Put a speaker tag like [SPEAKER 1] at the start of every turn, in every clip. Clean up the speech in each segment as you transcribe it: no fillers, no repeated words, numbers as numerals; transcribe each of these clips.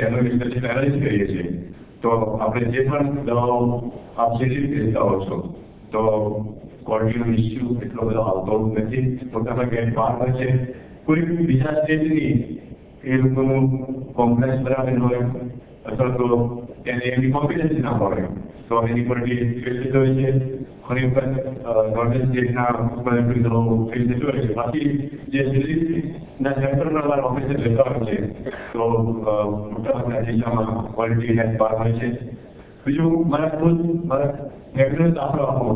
[SPEAKER 1] એનો રિસર્ચ પહેલા જ કરીએ છીએ. તો આપણે જે પણ દવાઓ આપ જે રીતે લેતા હો છો તો ક્વોલિટીનો ઇસ્યુ એટલો બધો આવતો નથી. મોટાભાગે બહાર છે કોઈ બીજા સ્ટેજની એ લોકોનું કોમ્પ્લેક્સ બરાબર હોય અથવા તો એને એની કોન્ફિડન્સ ના હોય તો એની પર ફેલ હોય છે. ઘણી વખત નોર્મલ સ્ટેજના દવાઓ ફેલ થતી હોય છે. બાકી જે સિરીઝના સેન્ટરના અમારા ઓફિસર લેતા હોય છે તો મોટાભાગના જિલ્લામાં ક્વોલિટી હેલ્થ બહાર હોય છે. બીજું મારા રેગ્યુલર દાખલો આપો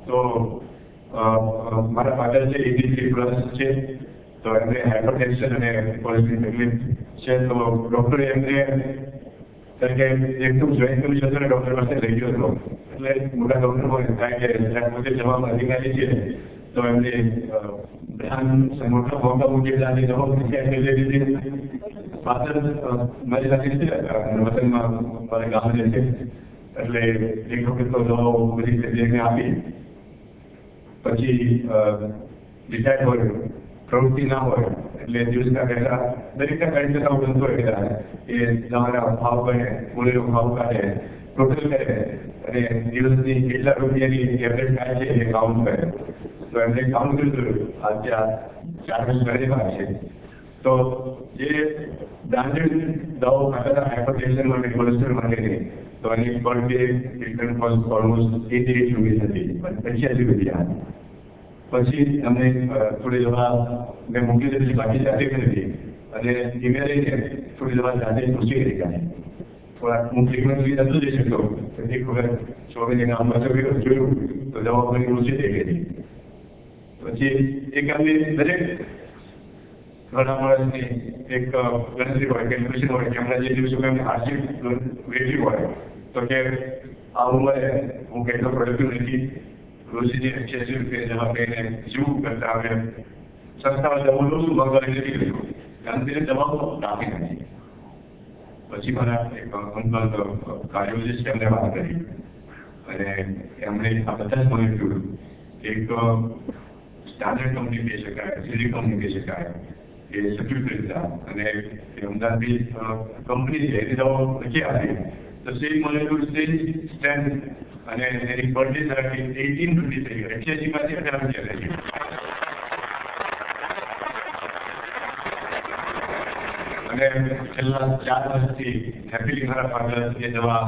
[SPEAKER 1] તો મારા ફાધર છે 83+ છે. તો એમને હાઇપરટેન્શન અને કોલેસ્ટ્રોલ તકલીફ છે. તો ડૉક્ટરે એમને એકદમ જોઈન કરી જતો ને ડૉક્ટર પાસે લઈ ગયો હતો. એટલે મોટા ડૉક્ટર હોય કારણ કે પોતે જવાબ અધિકારી છે તો એમને મોટા મોટા મૂકેલાની જવાબ લઈ લીધી. ફાધર મારી સાથે છે વતનમાં મારા ગામડે છે એટલે એક વખત તો દવાઓ બધી જગ્યાએ આપી. પછી ડિસાઇડ હોય પ્રવૃત્તિ ના હોય એટલે દિવસના પહેલા દરેકના કાઢી જતા બનતો હોય એ તમારા ભાવ બને બોલેલો ભાવ કાઢે ટોટલ કરે અને દિવસની કેટલા રૂપિયાની એવરેજ થાય છે એ કાઉન્ટ કરે. તો એમને કાઉન્ટ કર્યું આજે આ 4 વર્ષ પહેલા છે. તો જે બ્રાન્ડેડ દવાઓ ખાતા હાઇપરટેન્શન માટે કોલેસ્ટ્રોલ માટેની તો એની per day treatment cost almost 88 રૂપિયા હતી. 85 રૂપિયા. પછી અમને થોડી દવા મેં મૂકી દીધી બાકી જાતે કરી અને ધીમે રહીને થોડી દવા જાતે પૂછી કરી કાઢી. થોડા હું ફ્રીક્વન્સલી નહોતો જઈ શકતો. એક વખત છોકરીને આમ જોયું તો દવા બની ઓછી થઈ ગઈ. પછી એક અમને દરેક ઘણા માણસની એક ગણતરી હોય કે ન્યુટ્રિશન હોય કે હમણાં જે દિવસો એમને હાર્ડશીપ વેઠવી હોય તો કે આ ઉંમરે હું કેટલો પ્રોડક્ટિવ નથી. રોજની 80 રૂપિયા જમા કરીને જીવવું કરતા આવે સંસ્થાઓ જવું શું ભગવાન નથી કર્યું ગાંધીને દવાઓ આપી નથી. પછી મારા એક અંકલ કાર્ડિયોલોજિસ્ટ છે એમને વાત કરી અને એમણે આ બધા જ મને જોયું. એક સ્ટાન્ડર્ડ કંપની કહી શકાય, સિરી કંપની કહી શકાય એ સર્ટિફિકેટ હતા અને એ અમદાવાદની કંપની છે એની દવાઓ નથી આપી. તો સેમ મોલેક્યુલ સેમ સ્ટ્રેન્થ અને એની પર ડે થેરાપી 18 રૂપિયા થઈ ગઈ. 88 માંથી 18 રૂપિયા થઈ ગઈ. અને છેલ્લા 4 વર્ષથી હેપીલી મારા ફાધર એ દવા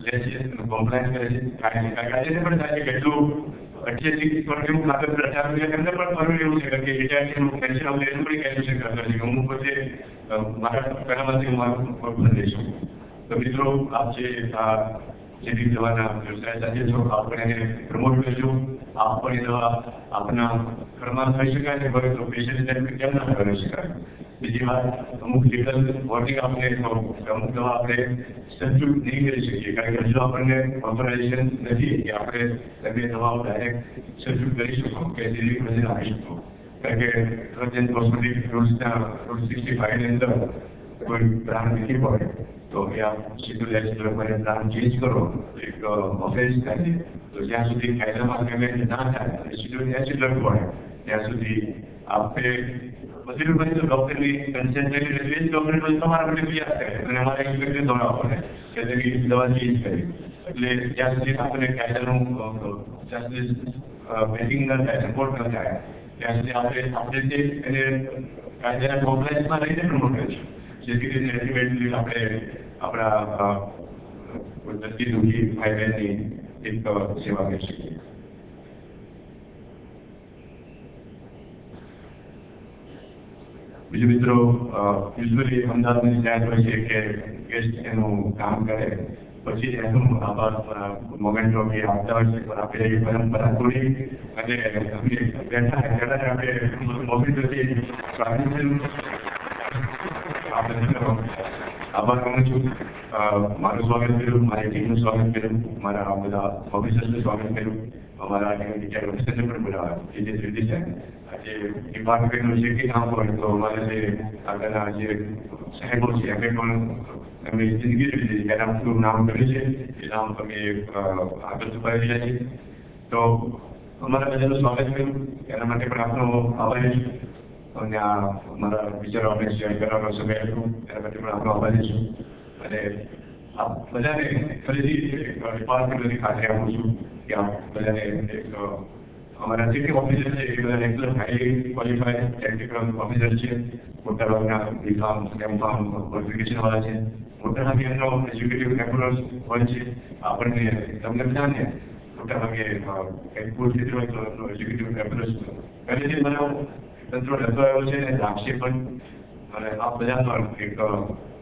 [SPEAKER 1] લે છે, કોમ્પ્લાયન્સ કરે છે. કાયદે પણ થાય છે કેટલું 88 પર એવું ખાતર 18 રૂપિયા એમને પણ ફરવું એવું છે કે ઇટાલિયન કેલ્શિયમ આપણે એનું પણ કેલ્શિયમ કરતા છે. હું પોતે મારા પહેલામાંથી મારું પગ લઈશું. તો મિત્રો આપ જે દવાના વ્યવસાય સાથે છો આપ પણ એને પ્રમોટ કરજો. આપ પણ એ દવા આપના ઘરમાં થઈ શકાય ને ભલે તો પેશન્ટ કેમ ના કરી શકાય. બીજી વાત અમુક લીગલ વોર્નિંગ આપને તો અમુક દવા આપણે સબસ્ટિટ્યૂટ નહીં કરી શકીએ કારણ કે હજુ આપણને ઓથોરાઇઝેશન નથી કે આપણે તમે દવાઓ ડાયરેક્ટ સબસ્ટિટ્યૂટ કરી શકો કે ડિલિવરી કરીને આપી શકો. કારણ કે ટ્રક કોસ્મેટિક રૂલ્સના રૂલ 65 ની અંદર કોઈ બ્રાન્ડ નથી પડે તો એ આપ સીધું લેક્ચર પર પ્લાન ચેન્જ કરો એક ઓફેન્સ થાય. તો જ્યાં સુધી કાયદામાં પેમેન્ટ ના થાય સીધું નેચરલ પડે ત્યાં સુધી આપણે બધું બધી તો ડૉક્ટરની કન્સલ્ટ લઈ લેવી ડૉક્ટર પછી તમારા માટે પ્રયાસ કરે અને અમારે એક્સપેક્ટ દોડાવવા પડે કે તેની દવા ચેન્જ કરી. એટલે જ્યાં સુધી આપણને કાયદાનું જ્યાં સુધી બેટિંગ ન થાય સપોર્ટ ન થાય ત્યાં સુધી આપણે જે એને કાયદાના કોમ્પ્લાયન્સમાં રહીને પ્રમોટ કરીશું. જેથી કરીને અલ્ટિમેટલી આપણે આપણા દર્દી દુઃખી ભાઈ બહેનની એક સેવા કરી શકીએ. બીજું મિત્રો યુઝ્યુઅલી અમદાવાદની જાહેર હોય છે કે ગેસ્ટ એનું કામ કરે પછી એનું આભાર મોમેન્ટો કે આપતા હોય છે પણ આપણે એ પરંપરા તોડી અને બેઠા આપણે મોમેન્ટોથી આભાર માનું છું. મારું સ્વાગત કર્યું, મારી ટીમનું સ્વાગત કર્યું, મારા બધા ઓફિસર્સનું સ્વાગત કર્યું, અમારા ટીચર ઓફિસરને પણ બોલાવ્યા કે જે સુધી છે આજે ડિપાર્ટમેન્ટનું જે કંઈ કામ હોય તો અમારા જે આગળના જે સાહેબો છે એમને પણ એમની જિંદગી જોઈ લીધી ત્યારે આપણું નામ કર્યું છે એ નામ તમે આગળ છુપાવી રહ્યા છીએ. તો અમારા બધાનું સ્વાગત કર્યું એના માટે પણ આપનો આભારી છું અને આ મારા વિચારો આપણે શેર કરવાનો સમય હતો એના માટે પણ આપણો આભારી છું. અને આ બધાને ફરીથી ડિપાર્ટમેન્ટની ખાતે આવું છું કે આ બધાને એક અમારા જે ઓફિસર છે એ બધા એકદમ હાઈ ક્વોલિફાઈડ ટેકનિકલ ઓફિસર છે, મોટાભાગના બીફાર્મ એમફાર્મ ક્વોલિફિકેશનવાળા છે, મોટાભાગે એમનો એજ્યુકેટિવ બેકગ્રાઉન્ડ હોય છે. આપણને તમને બધાને મોટાભાગે પૂર થયેલું હોય તો એજ્યુકેટિવ બેકગ્રાઉન્ડ પહેલેથી મને તંત્ર રહેતો આવ્યો છે અને લાગશે પણ. અને આ બધા પણ એક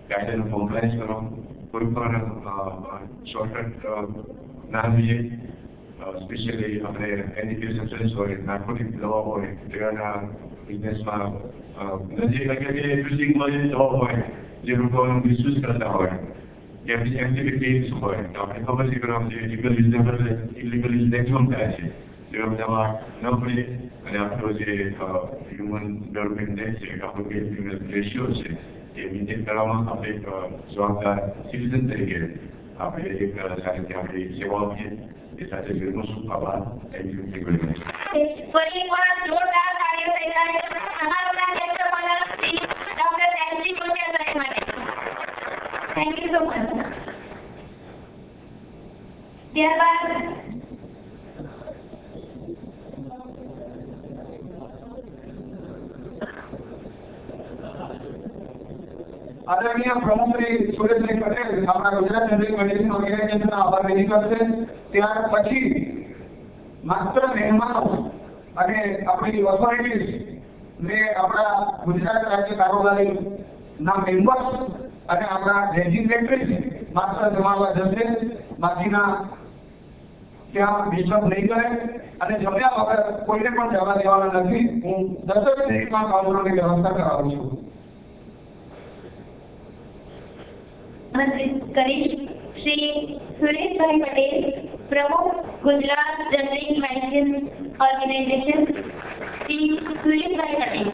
[SPEAKER 1] કાયદાનું કોમ્પ્લાયન્સ કરો, કોઈ પણ શોર્ટકટ ના લઈએ, સ્પેશિયલી આપણે એન્ટિક્યુ સબસ્ટન્સ હોય, નાર્કોટિક દવા હોય, તેના બિઝનેસમાં નજીક લાગે કે યુઝિંગમાં દવા હોય જે લોકો મિસયુઝ કરતા હોય, એમટીપીસ હોય, તો આપણે ખબર છે કે જે ઇલીગલ મેક્સિમમ થાય છે તે બધામાં ન પડે. અને આપણો જે હ્યુમન ડેવલપમેન્ટ ઇન્ડેક્સ છે, આપણો જે રેશિયો છે એ મેન્ટેન કરવામાં આપણે એક જવાબદાર સિટીઝન તરીકે આપણે એક સારી આપણી સેવાઓ છે એ સાથે જોડવું શું આભાર. Thank you.
[SPEAKER 2] Thank you so much. ત્યારબાદ
[SPEAKER 3] આદરણીય પ્રમુખશ્રી સુરેશભાઈ પટેલ આપણા ગુજરાત જનરલ મેડિસિન ઓર્ગેનાઇઝેશનના આભાર વ્યક્ત કરશે. ત્યાર પછી માત્ર મહેમાનો અને આપણી ઓથોરિટીઝ ને આપણા ગુજરાત રાજ્ય કારોબારીના મેમ્બર્સ અને આપણા રેજિમેન્ટરી માત્ર જમાવવા જશે. બાકીના ત્યાં ડિસ્ટર્બ નહીં કરે અને જમ્યા વગર કોઈને પણ જવા દેવાના નથી. હું 10 મિનિટમાં કાઉન્ટરની વ્યવસ્થા કરાવું છું.
[SPEAKER 2] કરીશ શ્રી સુરેશભાઈ પટેલ, પ્રમુખ Gujarat general medicine organisation. Shri Sureshbhai Patel.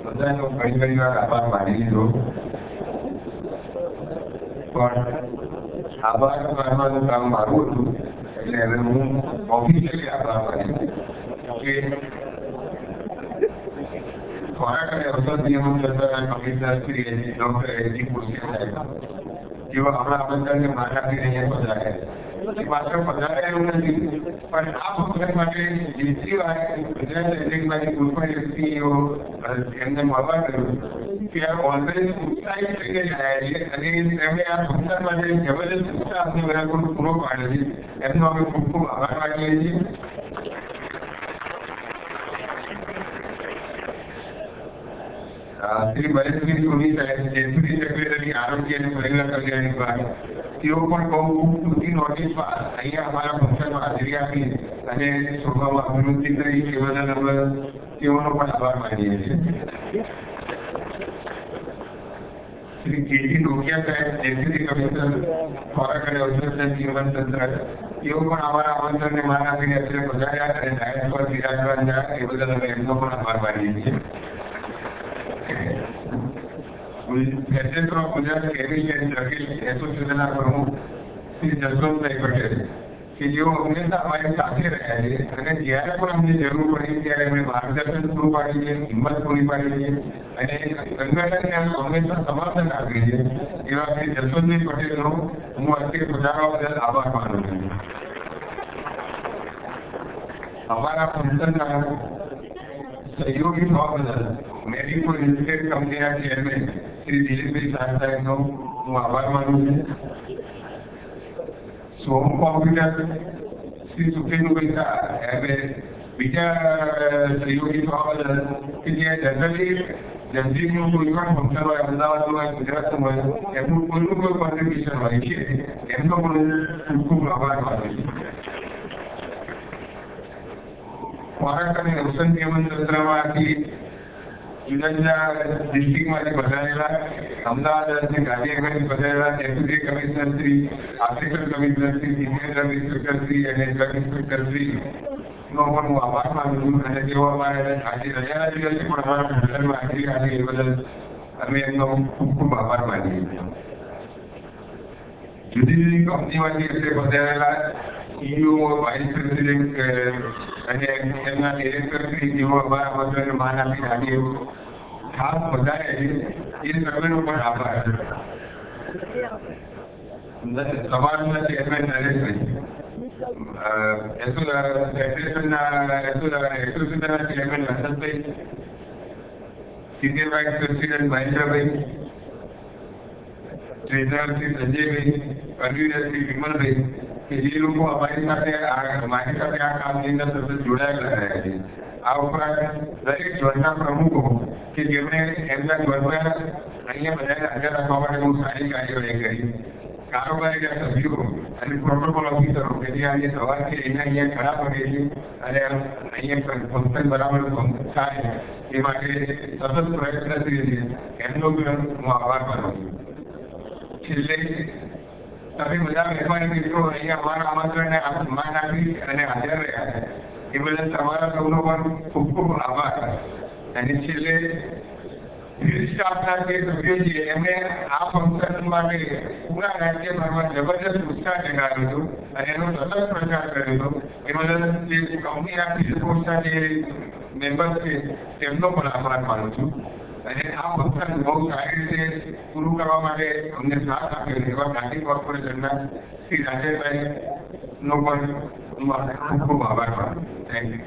[SPEAKER 4] બધાનો ઘણી વાર આભાર માની લીધો, પણ આભાર માનવાનું કામ મારું હતું. એટલે હવે હું ઓફિશિયલી આભાર માની કે ખોરાક અને ઔષધ નિયમન કરતા કમિશનર શ્રી ડોક્ટર એજી કુરશી સાહેબ જેઓ આપણા બધાને માન આપીને અહીંયા પધાર્યા. માત્ર પધાર્યા એવું નથી, પણ આ ફંક્શન માટે જેટલી વાર ગુજરાત એજન્ટમાંથી કોઈ પણ વ્યક્તિઓ એમને મળવા કર્યું ત્યાં ઓલરેડી ઉત્સાહિત થઈને આવ્યા છે અને એમણે આ ફંક્શન માટે જબરદસ્ત ઉત્સાહ અમને બધા પૂરો પાડ્યો છે. એમનો અમે ખૂબ ખૂબ આભાર માનીએ છીએ. શ્રી ભરતભાઈ સોની સાહેબ, ડેપ્યુટી સેક્રેટરી આરોગ્ય અને પરિવાર કલ્યાણ વિભાગ, તેઓ પણ બહુ ઊંચી નોટિસમાં અહીંયા અમારા ફંક્શનમાં હાજરી આપી અને શોભામાં અભિવૃદ્ધિ કરી એ બદલ અમે તેઓનો પણ આભાર માનીએ છીએ. શ્રી કેજી ડોકિયા સાહેબ, ડેપ્યુટી કમિશનર ખોરાક અને ઔષધ નિયમન તંત્ર, તેઓ પણ અમારા આમંત્રણને માન આપીને અત્રે પધાર્યા અને ડાયસ પર બિરાજમાન થયા એ બદલ અમે એમનો પણ આભાર માનીએ છીએ. ગુજરાત કેબિનેટ એસોસિએશનના પ્રમુખ શ્રી જસવંતભાઈ પટેલ કે જેઓ હંમેશા અમારી સાથે રહ્યા છે અને જ્યારે પણ અમને જરૂર પડી ત્યારે એમણે માર્ગદર્શન પૂરું પાડ્યું છે, હિંમત પૂરી પાડી છે અને સંગઠનને હંમેશા સમર્થન આપ્યું છે. એવા શ્રી જસવંતભાઈ પટેલનો હું અત્યારે પધારવા બદલ આભાર માનું છું. અમારા ફંક્શનના સહયોગી થવા બદલ મેડિકો લિમિટેડ કંપનીના ચેરમેન શ્રી દિલીપભાઈ શાહ સાહેબનો હું આભાર માનું છું. સોમ કોમ્પ્યુટર શ્રી સુખેન્દ્રભાઈ શાહ એમને બીજા સહયોગી થવા બદલ કે જે જનરલી જનજીવનું કોઈ પણ ફંક્શન હોય, અમદાવાદનું હોય, ગુજરાતનું હોય, એમનું કોઈનું કોઈ કોન્ટ્રીબ્યુશન હોય છે, એમનો પણ ખૂબ ખૂબ આભાર માનું છું. ખોરાક અને ઔષધ નિયમન તંત્રમાંથી જુદા જુદા ડિસ્ટ્રિક્ટમાંથી પધારેલા, અમદાવાદ અને ગાંધીનગરથી પધારેલા deputy commissioner Shri, assistant commissioner Shri, senior drug inspector Shri અને ડ્રગ ઇન્સ્પેક્ટર શ્રી નો પણ હું આભાર માનું છું. અને તેઓ અમારે આજે રજાના દિવસે પણ અમારા ફંક્શનમાં હાજરી આપી એ બદલ અમે એમનો ખૂબ ખૂબ આભાર માનીએ છીએ. જુદી જુદી કંપનીમાંથી એટલે પધારેલા સીઈઓ, વાઇસ પ્રેસિડેન્ટ અને એમના ડિરેક્ટરશ્રી જેઓ અમારા આમંત્રણને માન આપીને આજે એવું ખાસ પધારે છે એ સર્વેનો પણ આભાર. સમાજના ચેરમેન નરેશભાઈ, એસોસિએશનના chairman Vasantbhai, senior vice president Mahendrabhai, treasurer Shri Sanjaybhai, convener Shri Vimalbhai કે જે લોકો અમારી સાથે આ કામની અંદર સતત જોડાયેલા રહ્યા છે. આ ઉપરાંત દરેક ઝોનના પ્રમુખો કે જેમણે એમના ઝોનમાં અહીંયા બધાને હાજર રાખવા માટે બહુ સારી કાર્યવાહી કરી. કારોબારીના સભ્યો અને પ્રોટોકોલ ઓફિસરો કે જે આજે સવારથી અહીંયા ખડા પડે છે અને અહીંયા ફંક્શન બરાબર થાય એ માટે સતત પ્રયત્નશીલ છે. એમનો પણ હું આભાર માનું છું. છેલ્લે તમે બધા મહેમાન મિત્રો અહીંયા અમારા આમંત્રણને માન આપી અને હાજર રહ્યા એ બદલ તમારા સૌનો પણ ખૂબ ખૂબ આભાર. અને છેલ્લે સ્ટાફના જે સભ્યો છે એમણે આ ફંક્શન માટે પૂરા રાજ્યભરમાં જબરદસ્ત ઉત્સાહ જગાવ્યો હતો અને એનો સતત પ્રચાર કર્યો હતો. એ બદલ જે કંપનીના ફિલ્ડફોર્સના જે મેમ્બર્સ છે તેમનો પણ આભાર માનું છું. અને આ ફંક્શન બહુ સારી રીતે પૂરું કરવા માટે અમને સાથ આપ્યો એવા ગાંધી કોર્પોરેશનના શ્રી રાજેશભાઈનો પણ ખૂબ ખૂબ આભાર માનું. Thank you.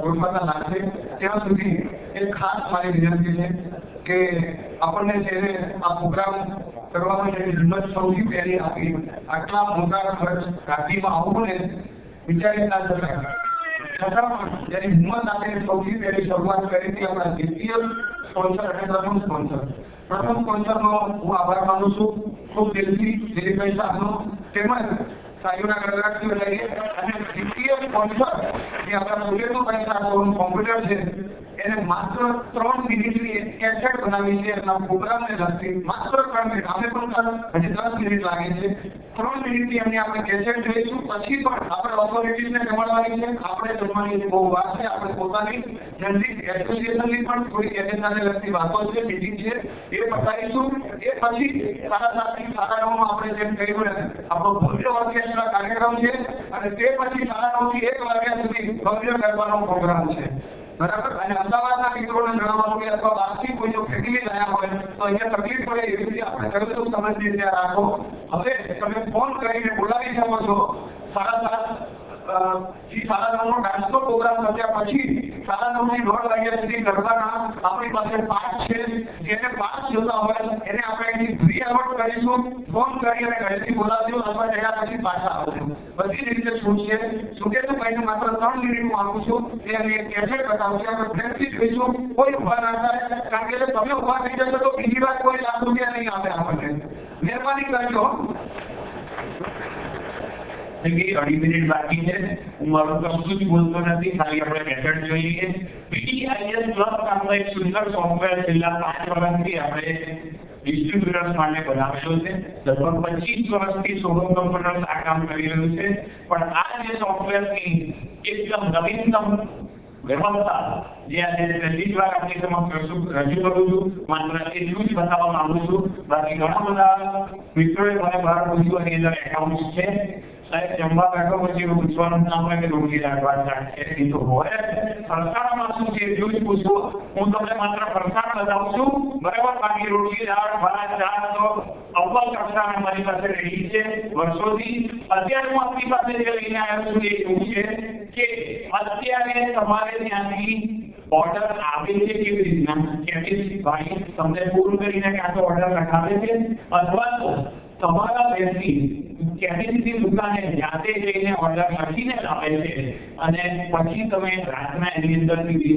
[SPEAKER 3] ઓળખાતા લાગશે ત્યાં સુધી એક ખાસ મારી વિનંતી છે કે આપણને જ્યારે આ પ્રોગ્રામ કરવામાં જેની હિંમત સૌથી પહેલી આપી આટલા મોટા ખર્ચ ઘાટીમાં આવવું ને વિચારી ના શકાય. છતાં પણ જ્યારે હિંમત આપીને સૌથી પહેલી શરૂઆત કરી હતી આપણા દ્વિતીય સ્પોન્સર અને પ્રથમ સ્પોન્સરનો હું આભાર માનું છું ખૂબ દિલથી દિલીપભાઈ સાહેબનો, તેમજ સાયુના ગણરાજ્ય લઈએ અને દ્વિતીય સ્પોન્સર જે આપણા સુરેન્દ્રભાઈ સાહેબનું કોમ્પ્યુટર છે એને માત્ર 3 મિનિટની કેસેટ બનાવી છે એના પ્રોગ્રામને લગતી. માત્ર 3 મિનિટ, અમે પણ હજી 10 મિનિટ લાગે છે. 3 મિનિટની એમની આપણે કેસેટ જોઈશું. પછી પણ આપણે ઓથોરિટીઝને જમાડવાની છે, આપણે જમવાની બહુ વાત છે. આપણે પોતાની જનરલ એસોસિએશનની પણ થોડી એજન્ડાને લગતી વાતો છે, મિટિંગ છે, એ પતાવીશું. એ પછી 7:30 9:30 આપણે જેમ કહ્યું આપણો ભવ્ય ઓર્કેસ્ટ્રા કાર્યક્રમ છે અને તે પછી 9:30 થી 1 વાગ્યા સુધી ભવ્ય ગરબાનો પ્રોગ્રામ છે. બરાબર. અને અમદાવાદના મિત્રોને જણાવવાનું કે અથવા બહારથી કોઈ જો ફેમિલી લાયા હોય તો અહીંયા તકલીફ પડે એવી રીતે આપણે કરતું સમજી ત્યાં રાખો. હવે તમે ફોન કરીને બોલાવી શકો છો. 7:30 ડાન્સનો પ્રોગ્રામ થયા પછી 9:30 થી 1:30 વાગ્યા સુધી ગરબાના આપણી પાસે પાઠ છે. જેને પાઠ જોતા હોય એને આપણે અહીંથી પ્રી-એવોર્ડ કરીશું. ફોન કરી અને ઘરેથી બોલાવજો અથવા જયા પછી પાછા આવજો. બધી રીતે છૂટ છે. છૂટેલું કહીને માત્ર 3 મિનિટ હું આપું છું. એને કેસેટ બતાવશે. આપણે પ્રેમથી જોઈશું. કોઈ ઉભા ના થાય, કારણ કે તમે ઉભા થઈ જશો તો બીજી વાર કોઈ ₹1,00,000 નહીં આપે આપણને. મહેરબાની કરજો.
[SPEAKER 1] 2 મિનિટ બાકી છે. હું મારું કશું જ બોલતો નથી, ખાલી આપણે કેસેટ જોઈએ. PTIS પ્લસ નામનો એક સુંદર સોફ્ટવેર છેલ્લા 5 વર્ષથી આપણે ડિસ્ટ્રીબ્યુટર્સ માટે બનાવેલો છે. લગભગ 25 વર્ષથી સોલો કમ્પ્યુટર્સ આ કામ કરી રહ્યું છે. પણ આ જે સોફ્ટવેરની એકદમ નવીનતમ વ્યવસ્થા જે આજે પહેલી વાર આપણી સમક્ષ રજૂ કરું છું, માત્ર એટલું જ બતાવવા માંગુ છું. બાકી ઘણા બધા મિત્રોએ મને બહાર પૂછ્યું અને એના એકાઉન્ટ છે. સાહેબ જમવા બેઠો પછી એવું પૂછવાનું ના હોય કે રોટલી રાખવા એ તો હોય. ફરસાણમાં શું છે એટલું જ પૂછવું. હું તમને માત્ર ફરસાણ બતાવું છું, બરાબર. બાકી રોટલી દાળ ભાત ચા તો અવ્વલ ફરસાણ મારી પાસે રહી છે વર્ષોથી. અત્યારે હું આપણી પાસે જે લઈને આવ્યો છું એ એવું છે કે અત્યારે તમારે ત્યાંથી ઓર્ડર આવે છે કેવી રીતના કે ભાઈ તમને પૂરું કરીને કાં તો ઓર્ડર લખાવે છે અથવા તો તમારા વ્યક્તિ કેફેની દુકાને જાતે જઈને ઓર્ડર લખીને લાવે છે અને પછી તમે રાતના એની અંદરથી બિલ